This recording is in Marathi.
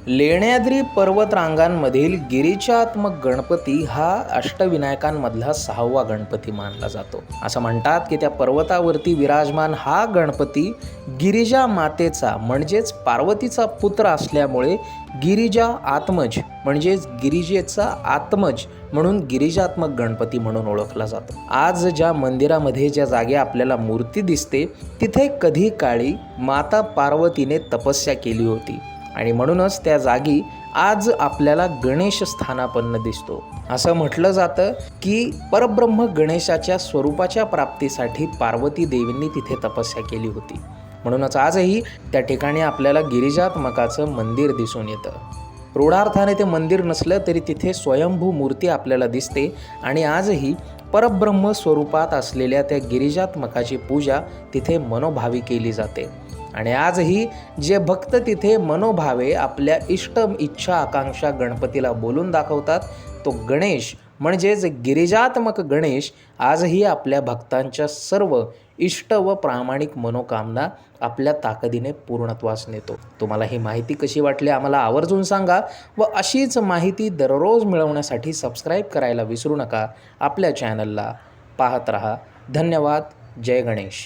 लेण्याद्री पर्वतरांगांमधील गिरिजात्मक गणपती हा अष्टविनायकांमधला 6वा गणपती मानला जातो। असं म्हणतात की त्या पर्वतावरती विराजमान हा गणपती गिरिजा मातेचा म्हणजेच पार्वतीचा पुत्र असल्यामुळे गिरिजा आत्मज म्हणजेच गिरिजेचा आत्मज म्हणून गिरिजात्मक गणपती म्हणून ओळखला जातो। आज ज्या मंदिरामध्ये ज्या जागी आपल्याला मूर्ती दिसते तिथे कधी काळी माता पार्वतीने तपस्या केली होती आणि म्हणूनच त्या जागी आज आपल्याला गणेश स्थानापन्न दिसतो। असं म्हटलं जातं की परब्रह्म गणेशाच्या स्वरूपाच्या प्राप्तीसाठी पार्वती देवींनी तिथे तपस्या केली होती, म्हणूनच आजही त्या ठिकाणी आपल्याला गिरिजात्मकाचं मंदिर दिसून येतं। रूढार्थाने ते मंदिर नसलं तरी तिथे स्वयंभू मूर्ती आपल्याला दिसते आणि आजही परब्रह्म स्वरूपात असलेल्या त्या गिरिजात्मकाची पूजा तिथे मनोभावी केली जाते आणि आजही जे भक्त तिथे मनोभावे आपल्या इष्ट इच्छा आकांक्षा गणपतीला बोलून दाखवतात तो गणेश म्हणजेच गिरिजात्मक गणेश आजही आपल्या भक्तांच्या सर्व इष्ट व प्रामाणिक मनोकामना आपल्या ताकदीने पूर्णत्वास नेतो। तुम्हाला ही माहिती कशी वाटली आम्हाला आवर्जून सांगा व अशीच माहिती दररोज मिळवण्यासाठी सबस्क्राईब करायला विसरू नका। आपल्या चॅनलला पाहत रहा। धन्यवाद। जय गणेश।